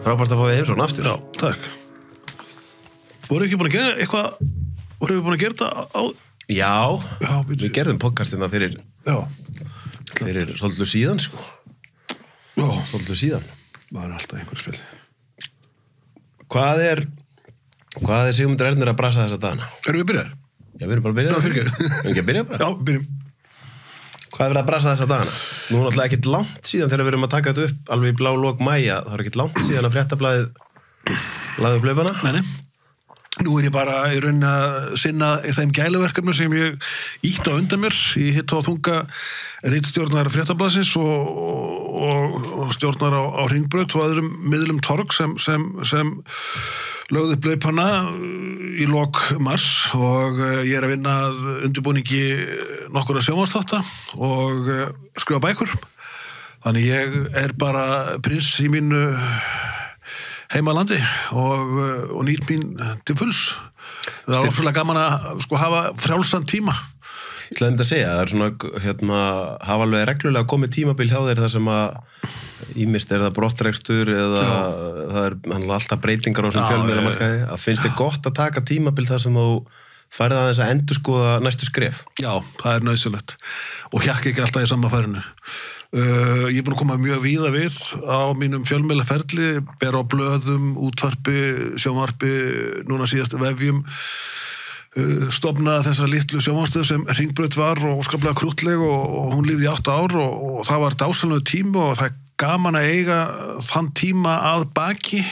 Frábært að fá þig heimsókn aftur. Já, takk. Voru ekki búin að gera eitthvað, voru við búin að gera þetta á... Já, við gerðum podcastina fyrir svolítið síðan, sko. Já. Svolítið síðan. Það er alltaf einhver spil. Hvað er Sigmundur Ernir að brasa þessa dagana? Erum við byrjar? Já, við erum bara að byrja. Já, fyrirgefðu. Erum ekki að byrja bara? Já, byrjum. Hvað er verið að brasa þessa dagana? Nú er náttúrulega ekkert langt síðan þegar við erum að taka þetta upp alveg í blá lok maía. Það er ekkert langt síðan að Fréttablaðið lagði upp laupana. Nei. Nú er ég bara í rauninni að sinna þeim gæluverkefnum sem ég ítti á undan mér. Ég hitt á þunga ritstjórnar Fréttablaðsins og stjórnar á Hringbraut og öðrum miðlum torg sem lögðu upp laupana í lok mars og ég er að vinna að undirbúningi nokkurra sjónvarpsþátta og skrifa bækur. Þannig ég er bara prins í mínu heimalandi og nýt mín til fulls. Það er ótrúlega gaman að hafa frjálsan tíma. Ég ætlaði að segja, það er svona, hafa alveg reglulega komið tímabil hjá þér þar sem að ýmist er það brottrekstur eða það er alltaf breytingar á sem fjölmiðlamarkaði. Að finnst þér gott að taka tímabil þar sem þú færið aðeins að endurskoða næstu skref? Já, það er nauðsynlegt og hjakka ekki alltaf í sama færinu. Ég er búin að koma mjög víða við á mínum fjölmiðlaferli, bera á blöðum, útvarpi, sjónvarpi, núna síðast vefjum, stofna þessa litlu sjónvarpsstöð sem Hringbraut var og skaplega krúttleg og hún lifði í 8 ár og það var dásamlegur tími og það er gaman að eiga þann tíma að baki.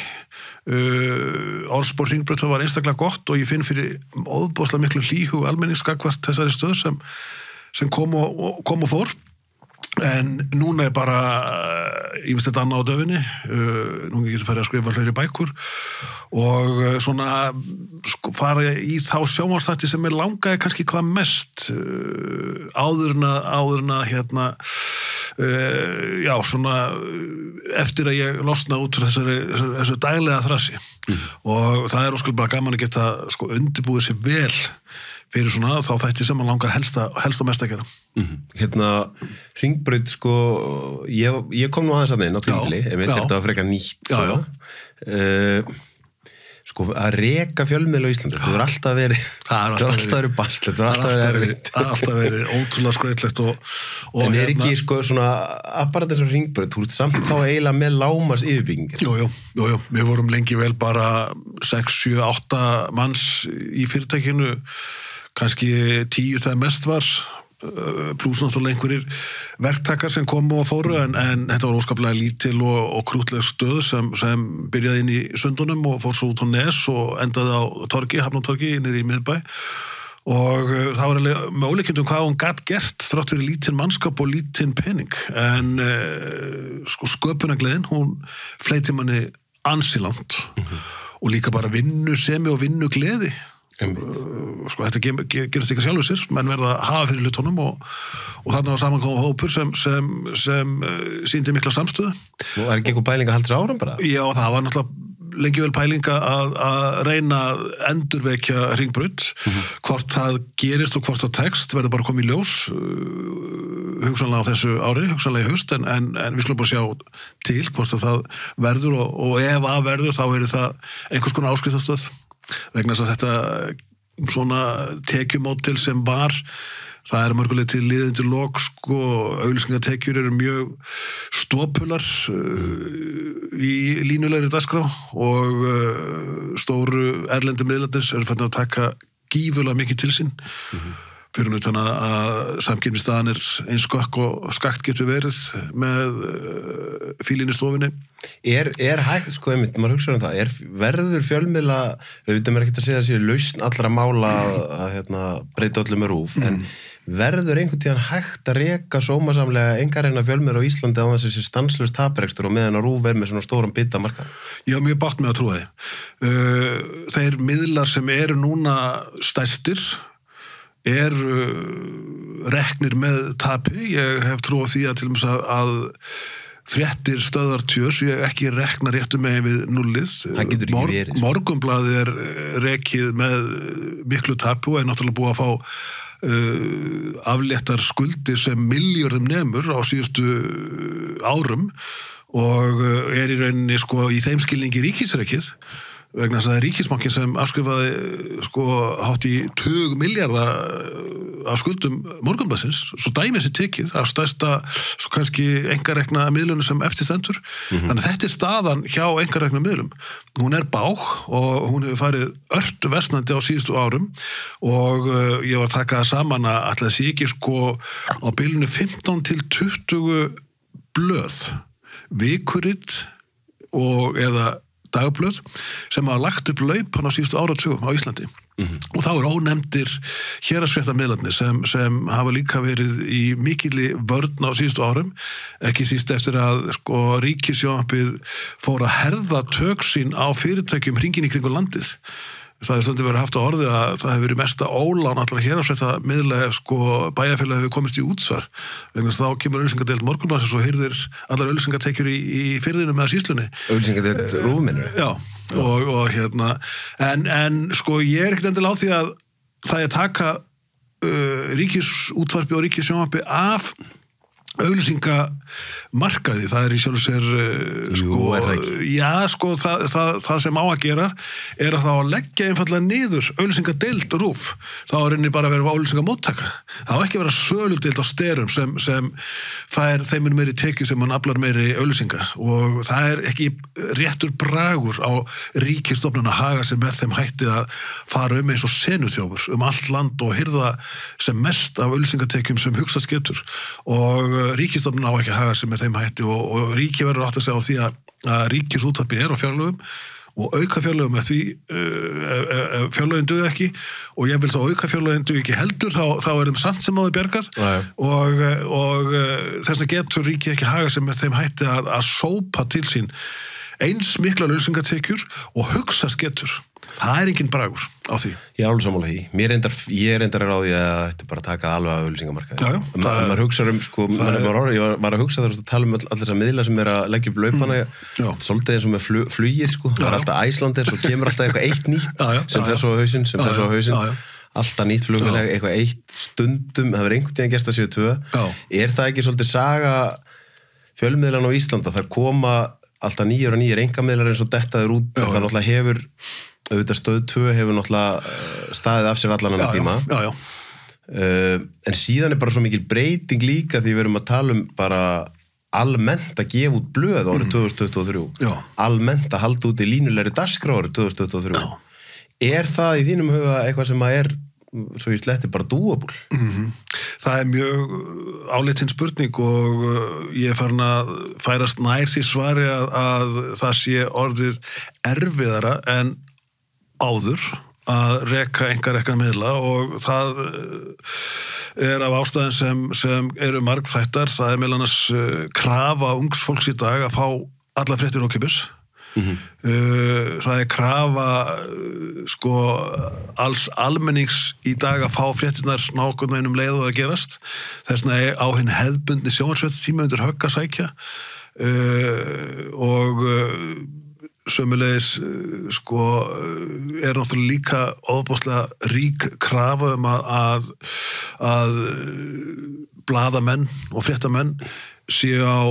Orðspor Hringbraut var einstaklega gott og ég finn fyrir óðbóðslega miklu hlýhug almenningsgagvart þessari stöð sem kom og fór. En núna er bara ýmist þetta annað á döfinni, núna getur farið að skrifa fleiri bækur og svona fara í þá sjónvarpsþætti sem er langaði kannski hvað mest áður en að já, svona eftir að ég losna út úr þessu daglega þrassi og það er óskulega bara gaman að geta undirbúið sér vel fyrir svona þá þætti sem man langar helst og mest að gera. Hringbraut, ég kom nú aðeins að inn á tímabili, þetta var frekar nýtt. Að reka fjölmiðla á Íslandi, það er alltaf verið bastlegt, það er alltaf verið erfitt. Það er alltaf verið ótrúlega skrautlegt en er ekki svona apparat eins og Hringbraut, þú ert samt þá eiginlega með lágmarks yfirbyggingir? Jú, við vorum lengi vel bara 6, 7, 8 manns í fyrirtækinu, kannski 10 þegar mest var, pluss náttúrulega einhverjir verktakar sem komu og fóru en þetta var óskaplega lítil og krútleg stöð sem byrjaði inn í Sundunum og fór svo út á Nes og endaði á torgi, Hafnartorgi niður í miðbæ og það var með ólíkindum hvað hún gat gert þrátt fyrir lítinn mannskap og lítinn pening en sköpunargleðin, hún fleyti manni ansi langt og líka bara vinnusemi og vinnugleði. Þetta gerist ekki sjálfur sér menn verða að hafa fyrir hlutunum og þarna var samankomið hópur sem sýndi mikla samstöðu. Nú er ekki einhver pæling að halda sér áram bara? Já, það var náttúrulega lengi vel pæling að reyna að endurvekja Hringbraut hvort það gerist og hvort það tekst verður bara komið í ljós hugsanlega á þessu ári, hugsanlega í haust en við skulum bara sjá til hvort það verður og ef að verður þá er það einhvers konar áskriftastöð vegna þess að þetta svona tekjumódel sem var það er mörgulega til liðundir lok auglýsingatekjur eru mjög stopular í línulegri dagskrá og stóru erlendu miðlarnir eru fannir að taka gífurlega mikið til sín fyrir nú þannig að samkeppnisstaðan er eins skökk og skakt getur verið með fílinn í stofunni. Er hægt, maður hugsa það, verður fjölmiðla, auðvitað mér ekkert að segja að sér lausn allra mála að breyta öllum RÚV, en verður einhvern tíðan hægt að reka sómasamlega einkareina fjölmiðla á Íslandi á þess að þessi stanslaust taprekstur og meðan að RÚV er með svona stóran bita markað? Ég var mjög bátt með að trúa því. Þeir miðlar sem eru núna stærstir reknir með tapi. Ég hef trú á því að til dæmis að fréttir Stöðvar 2 ég ekki rekna réttu megin við nullið. Morgunblaðið er rekið með miklu tapi og er náttúrulega búið að fá afléttar skuldir sem milljörðum nemur á síðustu árum og í rauninni sko í þeim skilningi ríkisrekið vegna þess að það ríkisbankin sem afskrifaði sko hátt í 20 milljarða af skuldum Morgunblaðsins, svo dæmi þessi tekið af stærsta, svo kannski einkarekna miðlunum sem eftir stendur. Þannig að þetta staðan hjá einkarekna miðlum. Hún bág og hún hefur farið ört versnandi á síðustu árum og ég var að taka það saman að ætla þessi ekki sko á bilinu 15 til 20 blöð, vikurit og eða dagblöð sem hafa lagt upp laupan á síðustu áratugum á Íslandi. Og þá ónefndir héraðsfréttamiðlarnir sem hafa líka verið í mikilli vörn á síðustu árum, ekki síst eftir að sko ríkissjónvarpið fór að herða tök sín á fyrirtækjum hringinn í kringum landið. Það stundum verið haft á orði að það hefur verið mesta ólán allra héraðsfréttamiðla sko bæjarfélag hefur komist í útsvar. Vegna þess að þá kemur auglýsingadeild Morgunblaðsins og hyrðir allar auglýsingatekjur í firðinu með skýrslunni. Auglýsingadeild RÚV-mennur? Já, og en sko ég ekkert endilega á því að það taka ríkisútvarpi og ríkissjónvarpi af auglýsingamarkaði, það í sjálfu sér það sem á að gera að þá að leggja einfallega niður auglýsingadeild RÚV, þá rauninni bara að vera auglýsingamóttaka, það á ekki að vera söludeild á styrum sem fær þeim meiri tekið sem hann aflar meiri auglýsinga og það ekki réttur bragur á ríkisstofnun að haga sig með þeim hætti að fara eins og senuþjófur allt land og hirða sem mest af auglýsingatekjum sem hugsast getur og ríkisstofnun á ekki að haga sig með þeim hætti og ríki verður átt að segja á því að ríkisútvarpi á fjárlögum og auka fjárlögum með því fjárlögin duði ekki og ég vil þá auka fjárlögin duði ekki heldur þá þeim samt sem á því bjargað og þess að getur ríki ekki haga sig með þeim hætti að sópa til sín eins mikla auglýsingatekjur og hugsast getur. Það engin bragur á því. Ég alveg sammála því. Ég reyndar á því að þetta bara taka alveg af auglýsingamarkaði. Maður hugsa sko, ég var að hugsa þar að tala allir þessar miðla sem að leggja upp laupana, svolítið eins og með flugið sko, það alltaf Æslandir, svo kemur alltaf eitthvað eitt nýtt sem fer svo á hausinn, alltaf nýtt flugvélag, eitthvað eitt stundum, það verður einhvern tíðan gerst að 72. Það ekki svolítið saga fjölmiðlan á Íslanda, það koma alltaf nýjar einkamiðlar eins og dettaður út, það náttúrulega hefur auðvitað stöð 2 hefur náttúrulega staðið af sér allan annar tíma. En síðan bara svo mikil breyting líka því við erum að tala bara almennt að gefa út blöð árið 2023. Almennt að halda út í línulegri dagskrá árið 2023. Það í þínum huga eitthvað sem að svo í sletti bara doable? Það mjög áleitin spurning og ég farin að færast nær því svari að það sé orðið erfiðara en áður að reka einkarekna miðla og það af ástæðin sem eru margþættar, það meðal annars krafa ungs fólks í dag að fá alla fréttir ókeypis. Það krafa sko alls almennings í dag að fá fréttirnar nákvæmlega einum leið og að gerast þess vegna á hinn hefðbundni sjónvarpsfréttatíma undir högg að sækja og sömulegis sko náttúrulega líka ofboðslega rík krafa að blaðamenn og fréttamenn séu á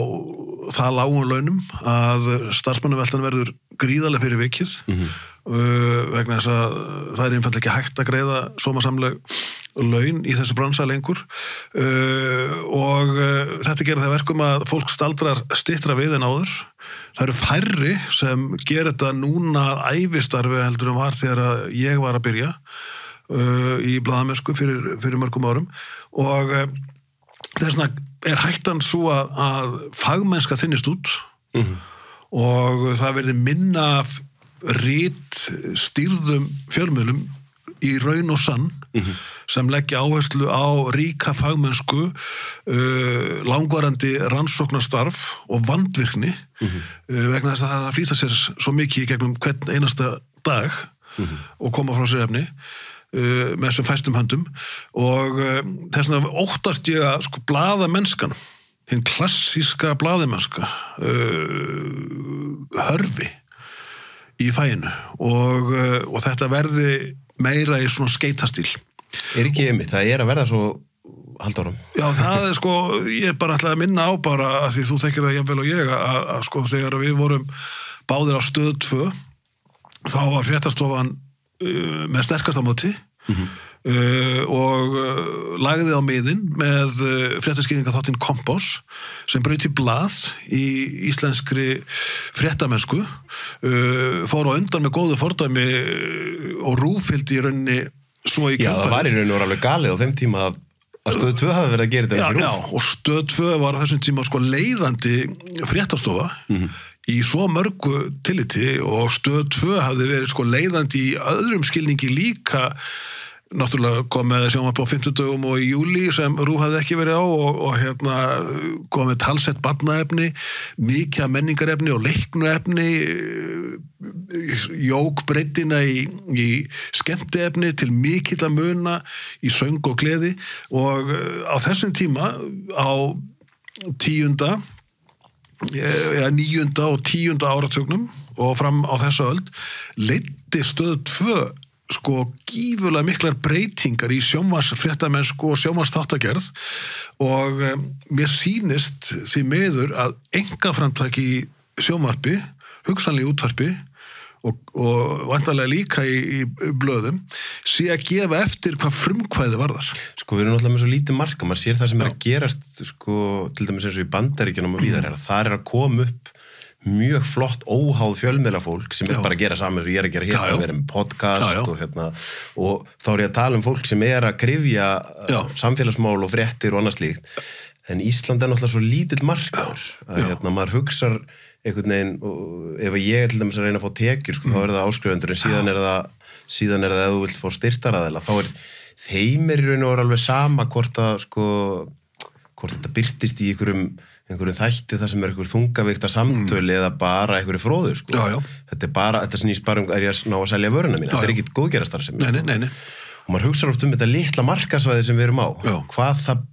það lágum launum að starfsmannaveltan verður gríðarlega fyrir vikið vegna þess að það einfaldlega ekki hægt að greiða sómasamleg laun í þessu bransa lengur og þetta gerir það verkum að fólk staldrar styttra við en áður. Það eru færri sem gerir þetta núna ævistarfi heldur en var þegar ég var að byrja í blaðamennsku fyrir mörgum árum og þess vegna hættan svo að fagmennska þynnist út og það verði minna af ritstýrðum fjölmiðlum í raun og sann sem leggja áherslu á ríka fagmennsku, langvarandi rannsóknarstarf og vandvirkni vegna þess að það flýta sér svo mikið í gegnum hvern einasta dag og koma frá sér efni með þessum fæstum höndum og þess vegna óttast ég að sko blaðamennskan, hinn klassíska blaðamennska hörfi í fæinu og þetta verði meira í svona skeytastíl. Ekki einmitt, það að verða svo halda árum. Já, það sko, ég bara ætlaði að minna á bara að því þú þekkir það jafnvel og ég að sko þegar við vorum báðir á Stöð 2 þá var fréttastofan með sterkasta móti og lagði á miðin með fréttaskýringaþáttinn Kompás sem braut í blað í íslenskri fréttamennsku fór á undan með góðu fordæmi og rúfyldi í rauninni svo í kjölfarið. Já, það var í rauninni alveg galið á þeim tíma að Stöð 2 hafi verið að gera þetta fyrir rúf. Já, og Stöð 2 var á þessum tíma sko leiðandi fréttastofa í svo mörgu tilliti og Stöð 2 hafði verið sko leiðandi í öðrum skilningi líka. Náttúrulega kom með sjónvarp á 50 dögum og í júli sem RÚV hafði ekki verið á og kom með talsett barnaefni, mikið menningarefni og leiknuefni, jók breiddina í skemmtiefni til mikilla muna í söng og gleði og á þessum tíma á 9. og 10. áratugnum og fram á þessu öld leiddi Stöð 2 sko gífurlega miklar breytingar í sjónvarpsfréttamennsku og sjónvarpsþáttagerð og mér sýnist því miður að einkaframtak í sjónvarpi, hugsanlega í útvarpi og væntanlega líka í blöðum sé að gefa eftir hvað frumkvæði varðar. Sko við erum náttúrulega með svo lítið marka, maður sér það sem að gerast sko til dæmis eins og í Bandaríkjunum og víðar það að koma upp mjög flott óháð fjölmiðlafólk sem bara að gera saman sem ég að gera hérna, við erum podcast og þá ég að tala fólk sem að krifja samfélagsmál og fréttir og annað slíkt en Ísland náttúrulega svo lítill markaður að maður hugsar einhvern veginn og ef ég til dæmis að reyna að fá tekjur sko, þá það áskrifendur en síðan er það ef þú vilt fá styrktaraðila þá þeim í raun og alveg sama hvort þetta birtist í einhverjum þætti þar sem einhver þungavíkta samtöli eða bara einhverju fróðu sko. Þetta snýst bara er ég að ná að selja vöruna mína, þetta ekki góðgerastarfsemi og maður hugsar oft þetta litla markasvæði sem við erum á hvað það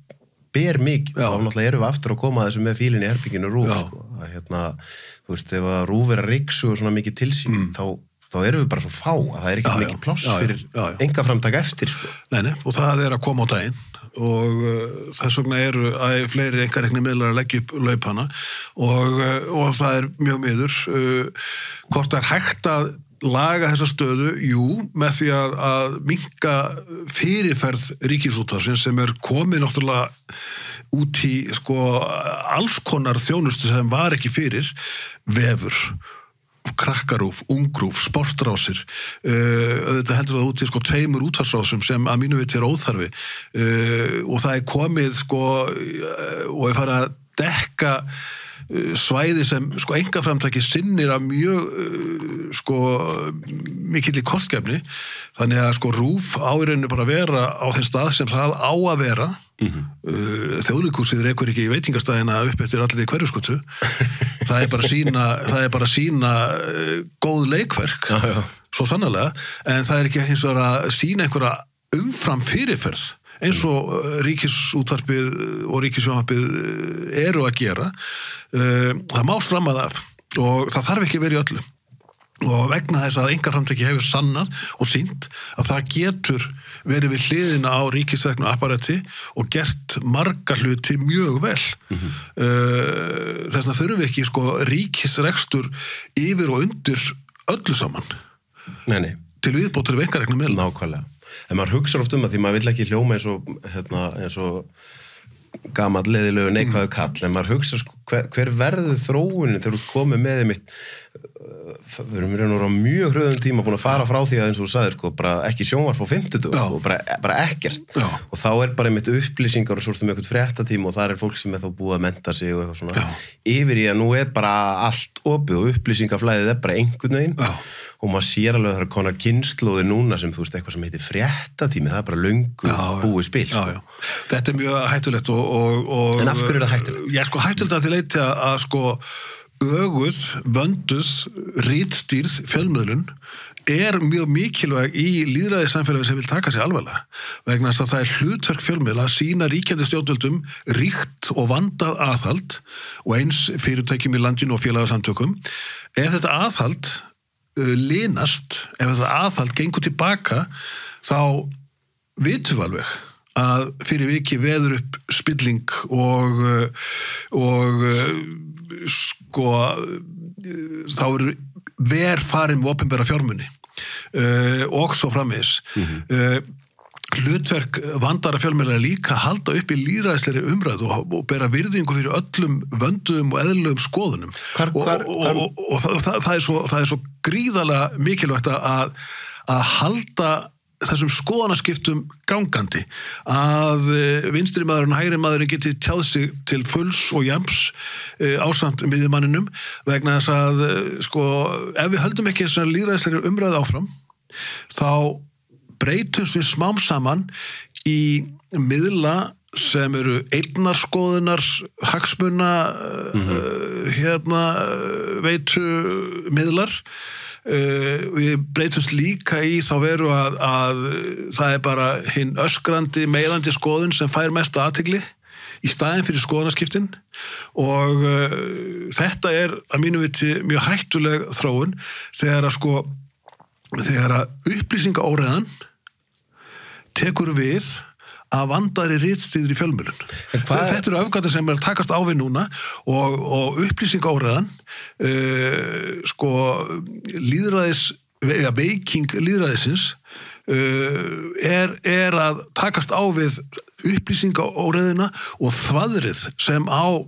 ber mikið þá náttúrulega erum við aftur að koma að þessu með fílinn í herbygginu RÚV sko. Þú veist, ef að RÚV er að ryksu og svona mikið tilsýn þá erum við bara svo fá að það ekki mikið pláss fyrir einkaframtak eftir sko. Nei, og það er að koma á daginn og þess vegna eru að fleiri einkarekni miðlar að leggja upp laupana og það er mjög miður hvort það er hægt að laga þessa stöðu, jú, með því að minnka fyrirferð ríkisútvarpsins sem er komið náttúrulega út í sko alls konar þjónustu sem var ekki fyrir vefur krakkarúf, ungrúf, sportrásir auðvitað heldur það út í sko 2 útvarpsrásum sem að mínu viti er óþarfi og það er komið sko og er farið að dekka svæði sem sko einkaframtaki sinnir að mjög sko mikill í kostgefni þannig að sko RÚV á í rauninu bara að vera á þeim stað sem það á að vera Þjóðleikhúsið rekur ekki í veitingastæðina upp eftir allir í Hverfisgötu það er bara að sýna góð leikverk svo sannarlega en það er ekki hins vegar að sýna einhverja umfram fyrirferð eins og ríkisútvarpið og ríkissjónvarpið eru að gera það má stramma það af og það þarf ekki verið í öllu og vegna þess að einkaframtaki hefur sannað og sýnt að það getur verið við hliðina á ríkisreknu apparati og gert marga hluti mjög vel þess vegna þurfum við ekki sko ríkisrekstur yfir og undir öllu saman til viðbótar við einkareknu miðla. Nákvæmlega en maður hugsar oft að því maður vill ekki hljóma eins og gamall leiðilegu neikvæðu kall en maður hugsa sko, hver verður þróunin þegar þú komið með mitt við erum á mjög hröðum tíma búin að fara frá því að eins og þú sagðir sko, bara ekki sjónvarp á 50 og bara ekkert og þá er bara mitt upplýsingar og svo með eitthvað fréttatíma og þar er fólk sem er þá búið að mennta sig og eitthvað svona yfir í að nú er bara allt opið og upplýsingaflæðið er bara einhvern veginn og maður sér alveg að það er konar kynslóðir núna sem þú veist eitthvað sem heitir fréttatími, það er bara löngu búið spil. Já. Þetta er mjög hættulegt og en af hverju er það hættulegt? Já, sko hættulegt að því leyti að sko öguð, vönduð, ritstýrð fjölmiðlun er mjög mikilvæg í lýðræðissamfélagi sem vil taka sig alvarlega vegna þess að það er hlutverk fjölmiðla að sýna ríkjandi stjórnvöldum ríkt og vandað aðhald og eins fyrirtækjum í landinu og félagasamtökum. Ef þetta aðhald linast, ef þetta aðhald gengur tilbaka þá vitum við alveg að fyrir viki veður upp spilling og sko þá eru farin með opinbera fjármuni og svo framvegis. Hlutverk vandaðra fjölmiðla er líka að halda upp í lýðræðislegri umræðu og bera virðingu fyrir öllum vönduðum og eðlilegum skoðunum. Og það er svo gríðarlega mikilvægt að halda þessum skoðanaskiptum gangandi, að vinstri maðurinn og hægri maðurinn geti tjáð sig til fulls og jafns ásamt miðjumanninum, vegna þess að sko, ef við höldum ekki þessar lýðræðislegri umræðu áfram, þá breytumst við smám saman í miðla sem eru eignarskoðunar, hagsmuna, veitu miðlar. Við breytumst líka í þá veru að það er bara hinn öskrandi, meiðandi skoðun sem fær mesta athygli í staðinn fyrir skoðanaskiptin og þetta er að mínu viti mjög hættuleg þróun þegar að upplýsingaóreiðan tekur við að vandaðri ritstýður í fjölmiðlun. Þetta eru öfgatir sem er að takast á við núna og upplýsingaóreiðan veiking lýðræðisins er að takast á við upplýsingaóreiðina og þvaðrið sem á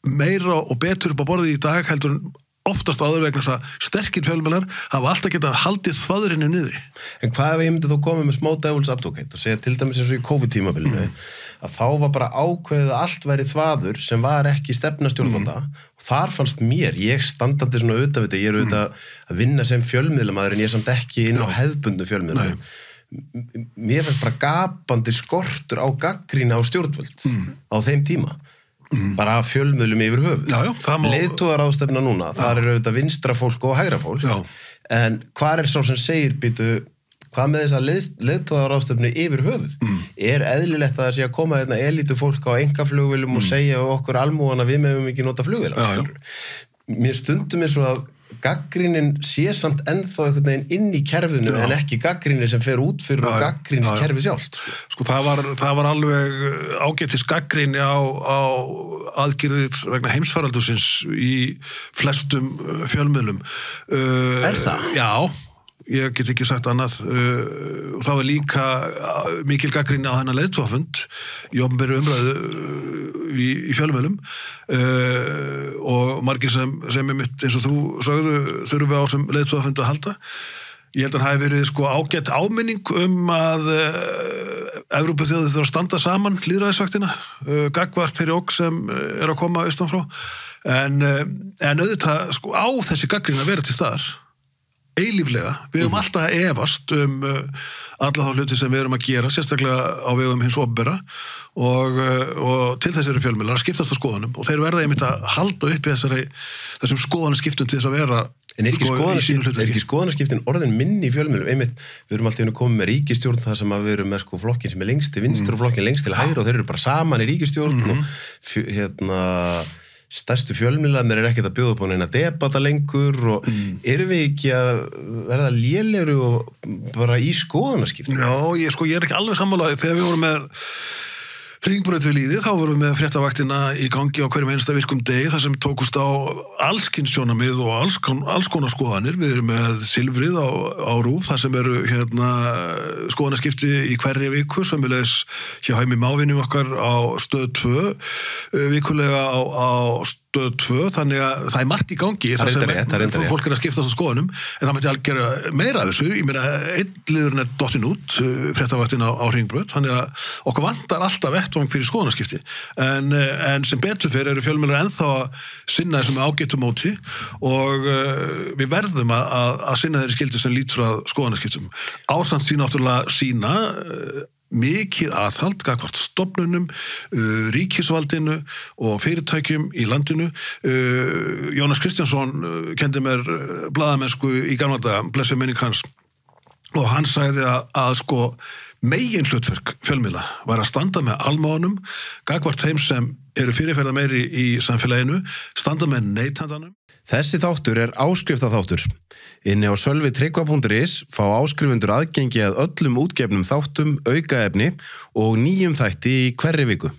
meira og betur upp á borðið í dag heldur en oftast áður vegna þess að sterkir fjölmiðlar hafa alltaf getað haldið þvaðrinu niðri. En hvað ef ég myndi þá koma með smá devil's advocate og segja til dæmis eins og í COVID-tímabilinu að þá var bara ákveðið að allt væri þvaður sem var ekki stefna stjórnvalda og þar fannst mér, ég standandi svona auðvitað við þetta, ég er auðvitað að vinna sem fjölmiðlamaður en ég er samt ekki inn á hefðbundnu fjölmiðlum. Mér fannst bara gapandi skortur á gagnrýni á stjórnvöld á þeim tíma. Bara fjölmiðlum yfir höfuð. Leiðtogaráðstefna núna, þar eru auðvitað vinstra fólk og hægra fólk. En hvað er sá sem segir, hvað með þess að leiðtogaráðstefnu yfir höfuð? Er eðlilegt að það sé að koma hérna elítu fólk á einkaflugvélum og segja okkur almúgan að við megum ekki nota flugvélar? Mér stundum eins og að gagnrýnin sé samt ennþá einhvern veginn inn í kerfinu en ekki gagnrýni sem fer út fyrir og gagnrýni kerfi sjálft. Sko það var alveg ágætis gagnrýni á aðgerðir vegna heimsfaraldursins í flestum fjölmiðlum. Er það? Já. Ég get ekki sagt annað. Það var líka mikil gagnrýni á þennan leiðtogafund í opinberri umræðu í fjölmiðlum og margir sem er mitt eins og þú sögðu þurfum við á sem leiðtogafund að halda. Ég held að það hafi verið ágætt áminning að Evrópuþjóðir þurfa að standa saman lýðræðisvaktina gagnvart þeirri ógn sem er að koma austan frá en auðvitað á þessi gagnrýni að vera til staðar eilíflega, við erum alltaf að efast alla þá hluti sem við erum að gera, sérstaklega á vegum hins opinbera og til þess eru fjölmiðlar að skiptast á skoðunum og þeir verða einmitt að halda upp í þessum skoðanaskiptum til þess að vera En er ekki skoðanaskiptin orðin minni í fjölmiðlum? Einmitt, við erum alltaf komið með ríkisstjórn það sem að við erum með flokkin sem er lengst til vinstri og flokkin lengst til hægri og þeir eru bara saman í ríkisstjórn og stærstu fjölmiðlarnir er ekkert að bjóða upp á neina debata lengur og erum við ekki að verða lélegri og bara í skoðanaskiptin? Já, ég er ekki alveg sammála þegar við vorum með Hringbraut við Lýði, þá vorum við með fréttavaktina í gangi á hverjum einasta virkum degi þar sem tókust á allskyns sjónarmið og alls konar skoðanir. Við erum með Silfrið á RÚV, þar sem eru skoðanaskipti í hverri viku, sömuleiðis hjá Heimi Mávinum okkar á Stöð 2, vikulega á Stöð 2, þannig að það er margt í gangi þar sem fólk er að skiptast á skoðunum, en það mætti alveg gera meira af þessu. Ég meina, einn liðurinn er dottin út, fréttavaktin á Hringbraut, þannig að okkur vantar alltaf vettvang fyrir skoðanaskipti, en sem betur fyrir eru fjölmiðlar ennþá að sinna þessum ágætu móti og við verðum að sinna þeirri skyldu sem lítur að skoðanaskiptum. Ásamt því náttúrulega sína mikið aðhald gagnvart stofnunum, ríkisvaldinu og fyrirtækjum í landinu. Jónas Kristjánsson kendi mér blaðamennsku í gamla daga, blessuð minning hans. og hann sagði að sko megin hlutverk fjölmiðla var að standa með almáanum, gagvart þeim sem eru fyrirferða meiri í samfélaginu, standa með neytandanum. Þessi þáttur áskriftaþáttur. Inni á sölvitryggva.is fá áskrifundur aðgengi að öllum útgefnum þáttum, aukaefni og nýjum þætti í hverri viku.